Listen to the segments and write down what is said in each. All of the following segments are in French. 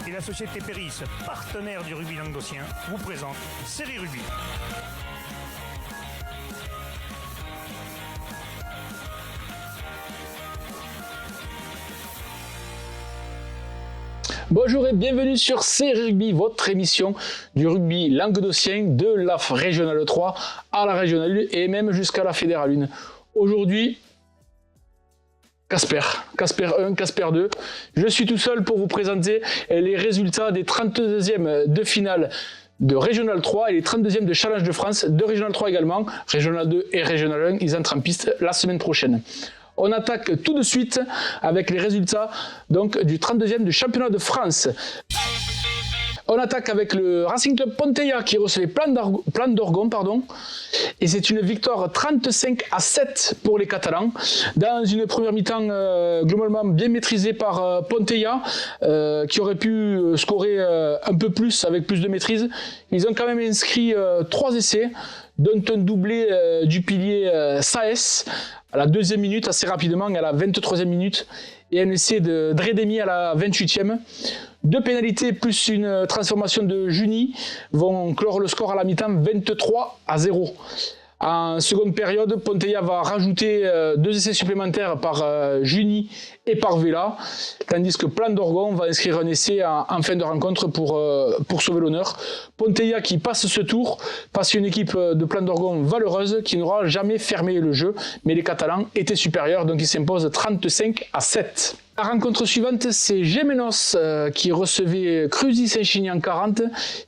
et la société Péris, partenaire du rugby languedocien, vous présente Série Rugby. Bonjour et bienvenue sur Série Rugby, votre émission du rugby languedocien de la Régionale 3 à la Régionale 1 et même jusqu'à la Fédérale 1. Aujourd'hui, Casper 1, Casper 2. Je suis tout seul pour vous présenter les résultats des 32e de finale de Régional 3 et les 32e de Challenge de France, de Régional 3 également. Régional 2 et Régional 1, ils entrent en piste la semaine prochaine. On attaque tout de suite avec les résultats donc, du 32e du championnat de France. On attaque avec le Racing Club Ponteilla qui recevait Plan d'Orgon. Et c'est une victoire 35-7 pour les Catalans. Dans une première mi-temps globalement bien maîtrisée par Ponteilla, qui aurait pu scorer un peu plus avec plus de maîtrise. Ils ont quand même inscrit 3 essais, dont un doublé du pilier Saez à la 2e minute, assez rapidement, à la 23e minute, et un essai de Dredemi à la 28e. 2 pénalités plus une transformation de Juni vont clore le score à la mi-temps 23-0. En seconde période, Ponteilla va rajouter 2 essais supplémentaires par Juni et par Vela, tandis que Plan d'Orgon va inscrire un essai en fin de rencontre pour sauver l'honneur. Ponteilla qui passe ce tour, passe une équipe de Plan d'Orgon valeureuse qui n'aura jamais fermé le jeu, mais les Catalans étaient supérieurs, donc ils s'imposent 35-7. La rencontre suivante, c'est Gémenos qui recevait Cruzy Saint-Chinian 40,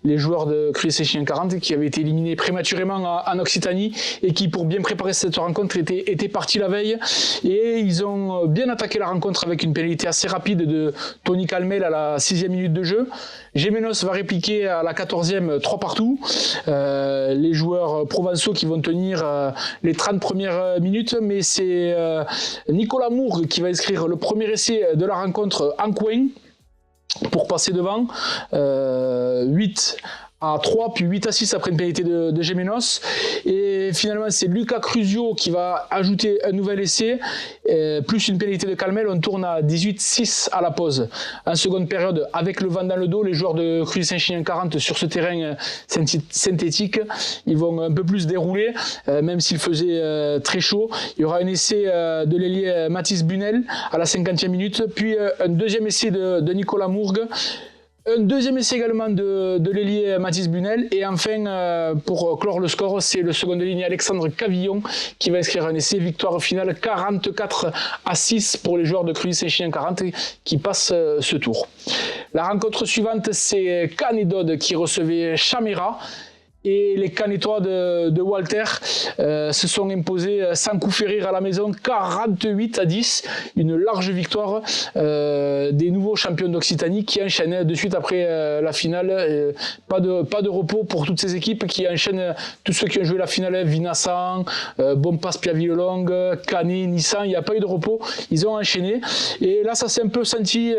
les joueurs de Cruzy Saint-Chinian 40 qui avaient été éliminés prématurément en Occitanie et qui, pour bien préparer cette rencontre, étaient partis la veille. Et ils ont bien attaqué la rencontre avec une pénalité assez rapide de Tony Calmel à la 6e minute de jeu. Gémenos va répliquer à la 14e 3 partout. Les joueurs provençaux qui vont tenir les 30 premières minutes, mais c'est Nicolas Mourgue qui va inscrire le premier essai de la rencontre en coin pour passer devant 8-3 puis 8-6 après une pénalité de Gémenos, et finalement c'est Lucas Cruzio qui va ajouter un nouvel essai plus une pénalité de Calmel. On tourne à 18-6 à la pause. En seconde période, avec le vent dans le dos, les joueurs de Cruzy Saint-Chinian 40 sur ce terrain synthétique, ils vont un peu plus dérouler, même s'il faisait très chaud. Il y aura un essai de l'ailier Mathis Bunel à la 50e minute, puis un deuxième essai de Nicolas Mourgue. Un deuxième essai également de l'ailier Mathis Bunel. Et enfin, pour clore le score, c'est le second de ligne Alexandre Cavillon qui va inscrire un essai. Victoire finale 44-6 pour les joueurs de Cruzy Saint-Chinian 40 qui passent ce tour. La rencontre suivante, c'est Canet-Dode qui recevait Chaméra. Et les Canetois de Walter se sont imposés sans coup férir à la maison 48-10, une large victoire des nouveaux champions d'Occitanie qui enchaînent de suite après la finale. Pas de repos pour toutes ces équipes qui enchaînent, tous ceux qui ont joué la finale, Vinassan, Bompas Piaville-Longue, Canet, Nissan, il n'y a pas eu de repos, ils ont enchaîné. Et là ça s'est un peu senti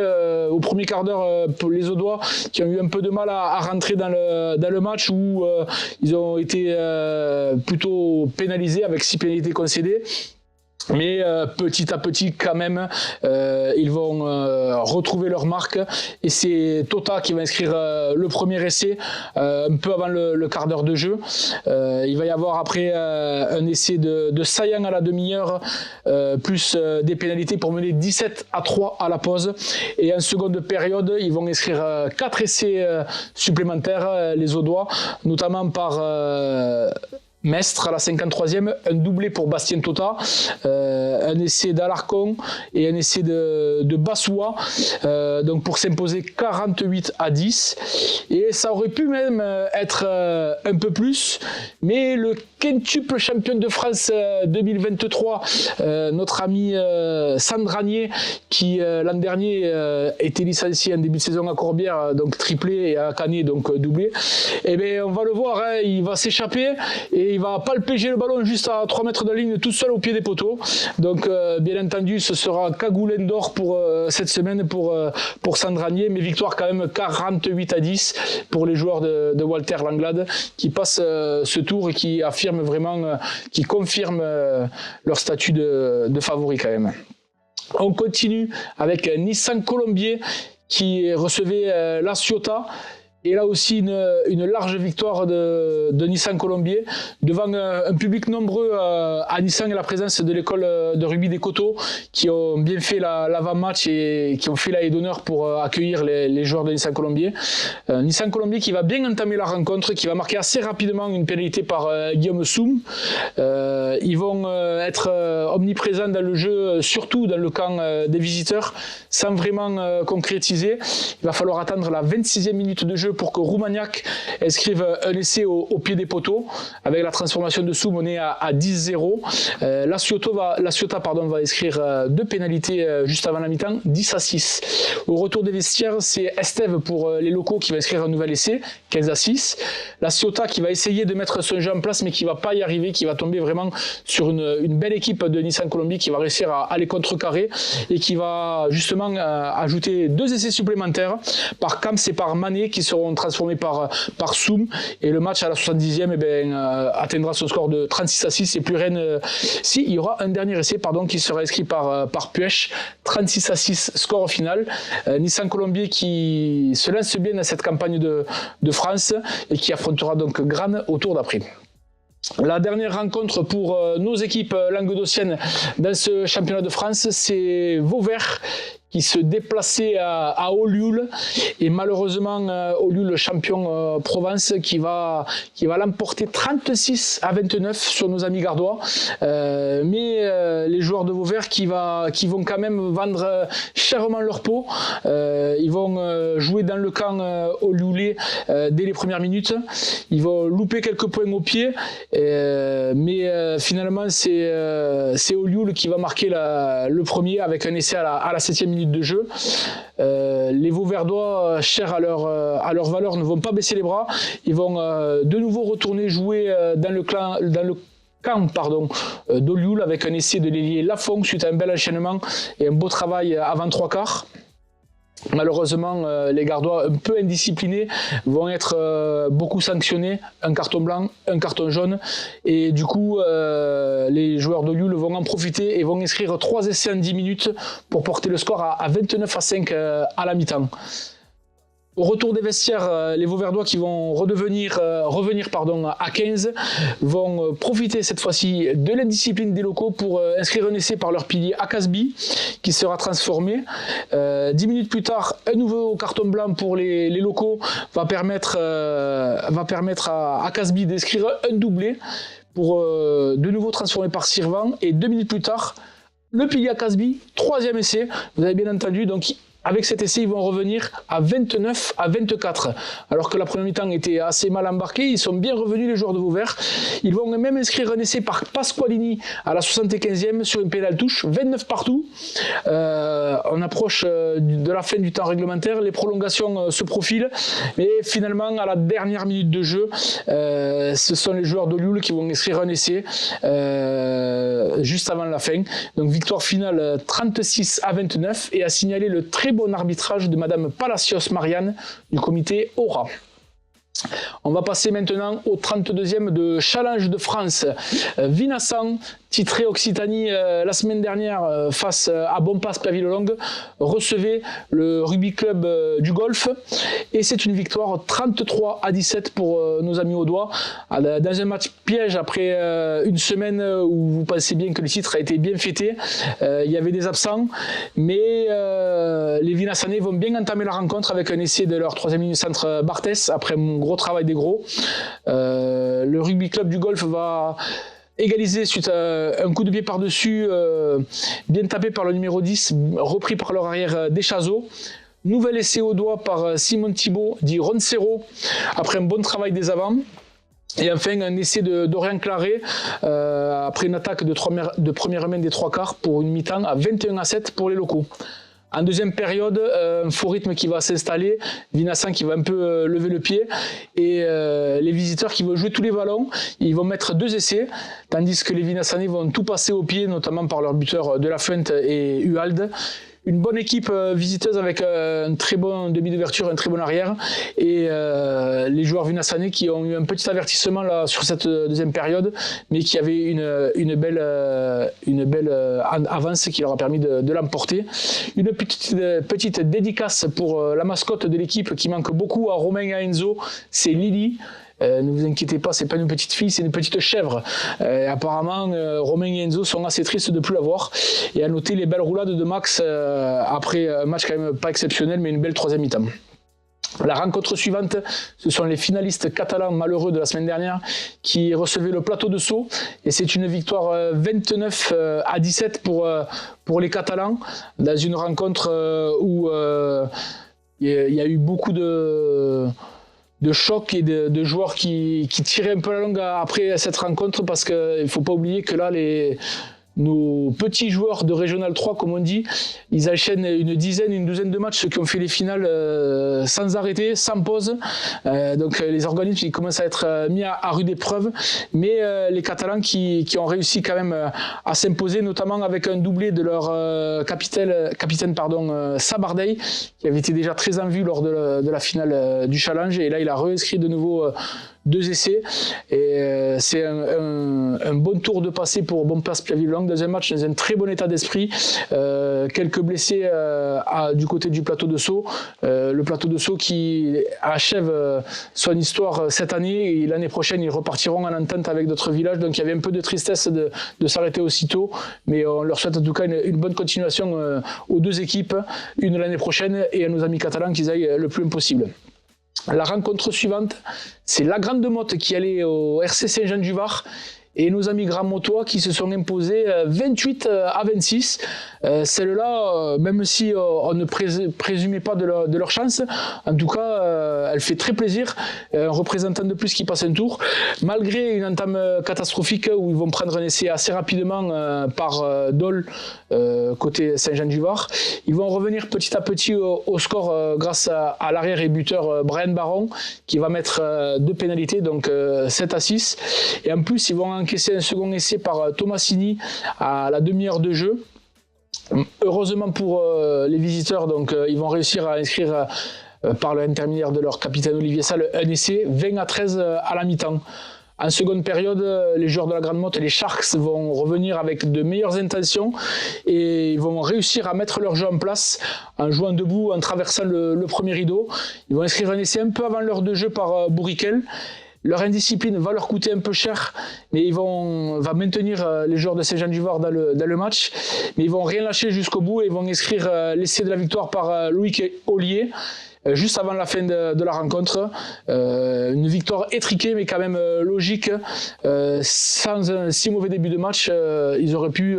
au premier quart d'heure pour les Audois qui ont eu un peu de mal à rentrer dans le match où ils ont été plutôt pénalisés avec 6 pénalités concédées. Mais petit à petit quand même ils vont retrouver leur marque, et c'est Tota qui va inscrire le premier essai un peu avant le quart d'heure de jeu. Il va y avoir après un essai de Sayan à la demi-heure plus des pénalités pour mener 17-3 à la pause, et en seconde période ils vont inscrire 4 essais supplémentaires, les Audois, notamment par Mestre à la 53e, un doublé pour Bastien Tota, un essai d'Alarcon et un essai de Bassoua, donc pour s'imposer 48-10. Et ça aurait pu même être un peu plus, mais le quintuple champion de France 2023, notre ami Sandranier, qui l'an dernier était licencié en début de saison à Corbière, donc triplé, et à Canet, donc doublé, et bien on va le voir, hein, il va s'échapper et il va palper le ballon juste à 3 mètres de la ligne tout seul au pied des poteaux. Donc bien entendu ce sera Cagoulin d'or pour cette semaine pour Sandranier, mais victoire quand même 48-10 pour les joueurs de Walter Langlade qui passent ce tour et qui affirment vraiment, qui confirment leur statut de favori quand même. On continue avec Nissan Colombier qui recevait la Ciotat. Et là aussi, une large victoire de Nissan Colombier devant un public nombreux à Nissan et la présence de l'école de rugby des Coteaux qui ont bien fait l'avant-match et qui ont fait la haie d'honneur pour accueillir les joueurs de Nissan Colombier. Nissan Colombier qui va bien entamer la rencontre, qui va marquer assez rapidement une pénalité par Guillaume Soum. Ils vont être omniprésents dans le jeu, surtout dans le camp des visiteurs, sans vraiment concrétiser. Il va falloir attendre la 26e minute de jeu pour que Roumaniac inscrive un essai au pied des poteaux. Avec la transformation de Soum, on est à 10-0. La Ciotat va inscrire 2 pénalités juste avant la mi-temps, 10-6. Au retour des vestiaires, c'est Estève pour les locaux qui va inscrire un nouvel essai, 15-6. La Ciotat qui va essayer de mettre son jeu en place, mais qui ne va pas y arriver, qui va tomber vraiment sur une belle équipe de Nissan Colombie qui va réussir à les contrecarrer et qui va justement ajouter 2 essais supplémentaires par Camps et par Mané qui seront transformés par Soum, et le match à la 70e atteindra son score de 36-6 et plus Rennes. Il y aura un dernier essai qui sera inscrit par Puech, 36-6 score au final. Nissan Colombier qui se lance bien dans cette campagne de France et qui affrontera donc Grane au tour d'après. La dernière rencontre pour nos équipes languedociennes dans ce championnat de France, c'est Vauvert qui se déplaçait à Olioul, et malheureusement Olioul, champion Provence, qui va l'emporter 36-29 sur nos amis gardois. Mais les joueurs de Vauvert qui vont quand même vendre chèrement leur peau. Ils vont jouer dans le camp olioulais dès les premières minutes. Ils vont louper quelques points au pied, mais finalement c'est Olioul qui va marquer le premier avec un essai à la 7e minute de jeu. Les Vauverdois, chers à leur valeur, ne vont pas baisser les bras. Ils vont de nouveau retourner jouer dans le camp d'Olioul avec un essai de l'ailier Lafont suite à un bel enchaînement et un beau travail avant 3 quarts. Malheureusement, les gardois un peu indisciplinés vont être beaucoup sanctionnés, un carton blanc, un carton jaune, et du coup les joueurs de Lille vont en profiter et vont inscrire 3 essais en 10 minutes pour porter le score à 29-5 à la mi-temps. Au retour des vestiaires, les Vauverdois qui vont revenir à 15 vont profiter cette fois-ci de l'indiscipline des locaux pour inscrire un essai par leur pilier Akasbi qui sera transformé. 10 minutes plus tard, un nouveau carton blanc pour les locaux va permettre à Akasbi d'inscrire un doublé pour de nouveau transformé par Sirvan, et 2 minutes plus tard, le pilier Akasbi, 3e essai, vous avez bien entendu, donc avec cet essai, ils vont revenir à 29-24. Alors que la première mi-temps était assez mal embarquée, ils sont bien revenus les joueurs de Vauvert. Ils vont même inscrire un essai par Pasqualini à la 75e sur une pénale touche, 29 partout. On approche de la fin du temps réglementaire, les prolongations se profilent, mais finalement à la dernière minute de jeu, ce sont les joueurs de Lille qui vont inscrire un essai juste avant la fin. Donc victoire finale 36-29, et à signaler le très bon arbitrage de Madame Palacios Marianne du comité Aura. On va passer maintenant au 32e de Challenge de France. Vinassan, titré Occitanie la semaine dernière face à Bonpass Plaville-Longue, recevait le rugby club du Golfe, et c'est une victoire 33-17 pour nos amis audois dans un match piège après une semaine où vous pensez bien que le titre a été bien fêté. Il y avait des absents, mais les Vinassanais vont bien entamer la rencontre avec un essai de leur 3e ligne centre Barthès après un gros travail des gros. Le rugby club du Golfe va égalisé suite à un coup de pied par-dessus, bien tapé par le numéro 10, repris par leur arrière Deschazeaux. Nouvel essai au doigt par Simon Thibault, dit Roncero, après un bon travail des avants. Et enfin, un essai d'Orient Claret, après une attaque de première main des 3 quarts pour une mi-temps à 21-7 pour les locaux. En deuxième période, un faux rythme qui va s'installer, Vinassan qui va un peu lever le pied, et les visiteurs qui vont jouer tous les ballons, ils vont mettre 2 essais, tandis que les Vinassanais vont tout passer au pied, notamment par leurs buteurs De La Fuente et Uald. une bonne équipe visiteuse avec un très bon demi d'ouverture, un très bon arrière, et les joueurs Vunasane qui ont eu un petit avertissement là sur cette deuxième période, mais qui avaient une belle avance qui leur a permis de l'emporter. Une petite dédicace pour la mascotte de l'équipe qui manque beaucoup à Romain et à Enzo, c'est Lily. Ne vous inquiétez pas, c'est pas une petite fille, c'est une petite chèvre. Apparemment, Romain et Enzo sont assez tristes de ne plus la voir. Et à noter les belles roulades de Max après un match quand même pas exceptionnel, mais une belle troisième mi-temps. La rencontre suivante, ce sont les finalistes catalans malheureux de la semaine dernière qui recevaient le Plateau de Sceaux. Et c'est une victoire 29-17 pour les Catalans, dans une rencontre où il y a eu beaucoup de choc et de joueurs qui tiraient un peu la langue après cette rencontre, parce qu'il ne faut pas oublier que là, nos petits joueurs de Régional 3, comme on dit, ils enchaînent une douzaine de matchs, ceux qui ont fait les finales sans arrêter, sans pause. Donc les organismes ils commencent à être mis à rude épreuve. Mais les Catalans qui ont réussi quand même à s'imposer, notamment avec un doublé de leur capitaine Sabardey, qui avait été déjà très en vue lors de la finale du challenge. Et là, il a réinscrit de nouveau 2 essais, et c'est un bon tour de passé pour Bompas Piaville-Blanc dans un match dans un très bon état d'esprit. Quelques blessés du côté du Plateau de Sceaux, le Plateau de Sceaux qui achève son histoire cette année, et l'année prochaine ils repartiront en entente avec d'autres villages, donc il y avait un peu de tristesse de s'arrêter aussitôt, mais on leur souhaite en tout cas une bonne continuation aux 2 équipes, une l'année prochaine, et à nos amis catalans qu'ils aillent le plus loin possible. La rencontre suivante, c'est la Grande Motte qui allait au RC Saint-Jean-du-Var, et nos amis Grand-Motois qui se sont imposés 28-26. Celle-là, même si on ne présumait pas de leur chance, en tout cas, elle fait très plaisir. Un représentant de plus qui passe un tour, malgré une entame catastrophique où ils vont prendre un essai assez rapidement par Dole, côté Saint-Jean-du-Var. Ils vont revenir petit à petit au score grâce à l'arrière et buteur Brian Baron, qui va mettre 2 pénalités, donc 7-6. Et en plus, ils vont encaisser un second essai par Tomasini à la demi-heure de jeu. Heureusement pour les visiteurs, donc ils vont réussir à inscrire par l'intermédiaire de leur capitaine Olivier Salle un essai, 20-13 à la mi-temps. En seconde période, les joueurs de la Grande Motte, les Sharks, vont revenir avec de meilleures intentions et ils vont réussir à mettre leur jeu en place en jouant debout, en traversant le premier rideau. Ils vont inscrire un essai un peu avant l'heure de jeu par Bourriquel. Leur indiscipline va leur coûter un peu cher, mais ils vont maintenir les joueurs de Saint-Jean-du-Var dans le match, mais ils vont rien lâcher jusqu'au bout et ils vont inscrire l'essai de la victoire par Loïc Ollier, juste avant la fin de la rencontre. Une victoire étriquée mais quand même logique. Sans un si mauvais début de match, ils auraient pu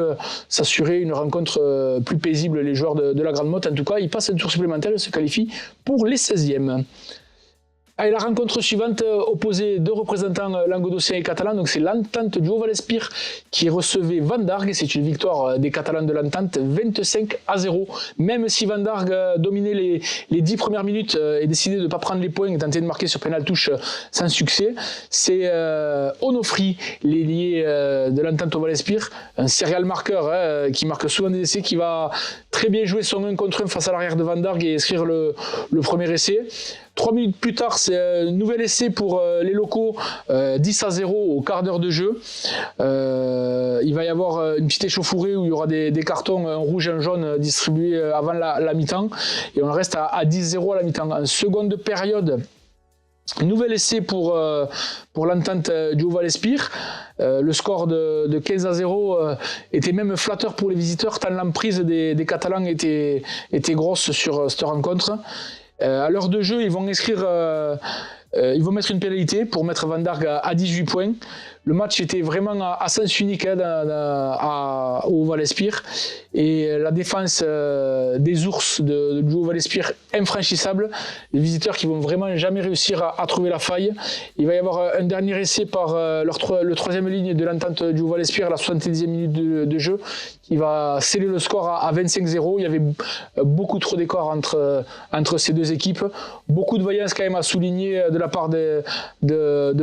s'assurer une rencontre plus paisible, les joueurs de la Grande Motte. En tout cas, ils passent un tour supplémentaire et se qualifient pour les 16e. Et la rencontre suivante opposait 2 représentants languedociens et catalans, donc c'est l'Entente du Haut-Val-Espire qui recevait Vandargue. C'est une victoire des Catalans de l'Entente 25-0. Même si Vandargue dominait les 10 premières minutes et décidait de ne pas prendre les points et tenter de marquer sur pénal touche sans succès, c'est Onofri, l'ailier de l'Entente au Val-Espire, un serial marqueur qui marque souvent des essais, qui va très bien jouer son 1 contre 1 face à l'arrière de Vandargue et inscrire le premier essai. 3 minutes plus tard, c'est un nouvel essai pour les locaux, 10-0 au quart d'heure de jeu. Il va y avoir une petite échauffourée où il y aura des cartons, un rouge et un jaune distribués avant la mi-temps. Et on reste à 10-0 à la mi-temps. En seconde période, nouvel essai pour l'Entente du Haut-Val-Espire. Le score de 15-0 était même flatteur pour les visiteurs, tant l'emprise des Catalans était grosse sur cette rencontre. À l'heure de jeu, ils vont mettre une pénalité pour mettre Vandargue à 18 points. Le match était vraiment à sens unique au Val-Espire. Et la défense des ours du Val-Espire infranchissable. Les visiteurs qui vont vraiment jamais réussir à trouver la faille. Il va y avoir un dernier essai par le 3e ligne de l'Entente du Val-Espire à la 70e minute de jeu, qui va sceller le score à 25-0. Il y avait beaucoup trop d'écart entre ces 2 équipes. Beaucoup de vaillance quand même à souligner de la part de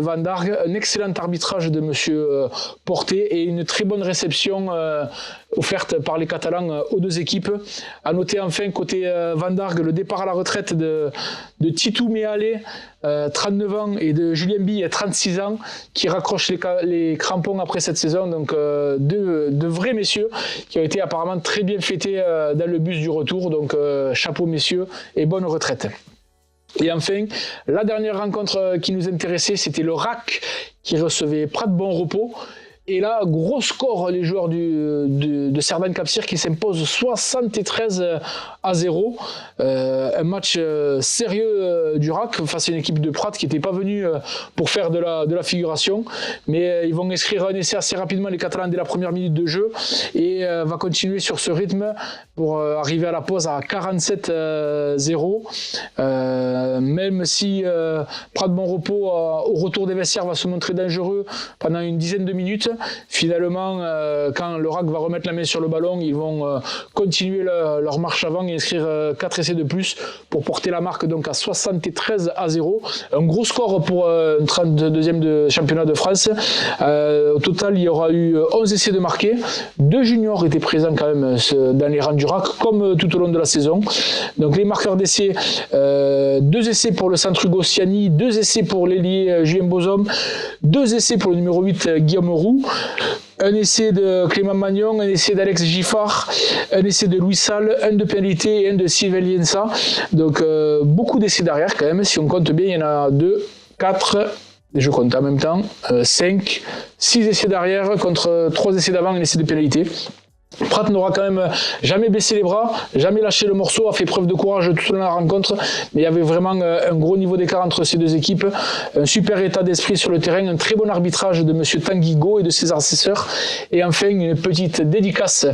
Vandargue. Un excellent arbitrage arbitrage de monsieur Porté et une très bonne réception offerte par les Catalans aux deux équipes. À noter enfin côté Van Dargue le départ à la retraite de Titou Méalé, 39 ans, et de Julien Bille, 36 ans, qui raccrochent les crampons après cette saison. Donc deux vrais messieurs qui ont été apparemment très bien fêtés dans le bus du retour. Donc chapeau messieurs et bonne retraite. Et enfin, la dernière rencontre qui nous intéressait, c'était le RAC qui recevait Prat Bon Repos. Et là, gros score, les joueurs de Cerdagne-Cap-Sir qui s'imposent 73-0. Un match sérieux du RAC face à une équipe de Prat qui n'était pas venue pour faire de la figuration. Mais ils vont inscrire un essai assez rapidement, les Catalans, dès la première minute de jeu. Et va continuer sur ce rythme pour arriver à la pause à 47-0. Même si Prat Bon Repos, au retour des vestiaires, va se montrer dangereux pendant une dizaine de minutes, finalement, quand le RAC va remettre la main sur le ballon, ils vont continuer leur marche avant et inscrire 4 essais de plus pour porter la marque donc à 73-0. Un gros score pour un 32e de championnat de France. Au total, il y aura eu 11 essais de marqués. 2 juniors étaient présents quand même dans les rangs du RAC, comme tout au long de la saison. Donc les marqueurs d'essais, 2 essais pour le centre Hugo Siani, 2 essais pour l'ailier Julien Bozom, 2 essais pour le numéro 8 Guillaume Roux, un essai de Clément Magnon, un essai d'Alex Giffard, un essai de Louis Salle, un de pénalité et un de Sylvain Lienza. Donc beaucoup d'essais derrière quand même. Si on compte bien, il y en a 2, 4, je compte en même temps, 5, 6 essais derrière contre 3 essais d'avant et un essai de pénalité. Prat n'aura quand même jamais baissé les bras, jamais lâché le morceau, a fait preuve de courage tout au long de la rencontre, mais il y avait vraiment un gros niveau d'écart entre ces deux équipes, un super état d'esprit sur le terrain, un très bon arbitrage de monsieur Tanguy Go et de ses assesseurs, et enfin une petite dédicace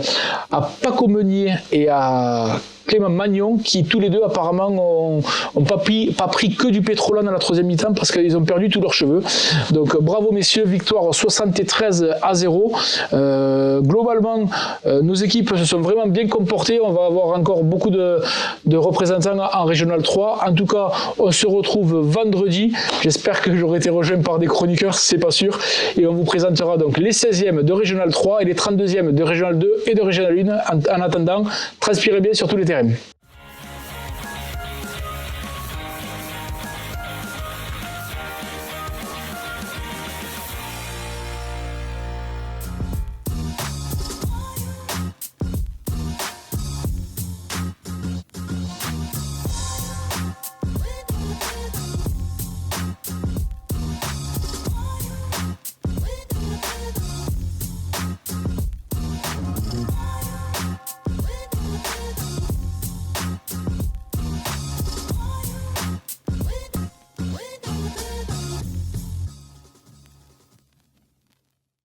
à Paco Meunier et à Clément Magnon, qui tous les deux apparemment ont pas pris que du pétrole dans la troisième mi-temps parce qu'ils ont perdu tous leurs cheveux. Donc bravo messieurs, victoire 73-0. Globalement, nos équipes se sont vraiment bien comportées. On va avoir encore beaucoup de représentants en Régional 3. En tout cas, on se retrouve vendredi. J'espère que j'aurai été rejoint par des chroniqueurs, c'est pas sûr. Et on vous présentera donc les 16e de Régional 3 et les 32e de Régional 2 et de Régional 1. En attendant, transpirez bien sur tous les terrains.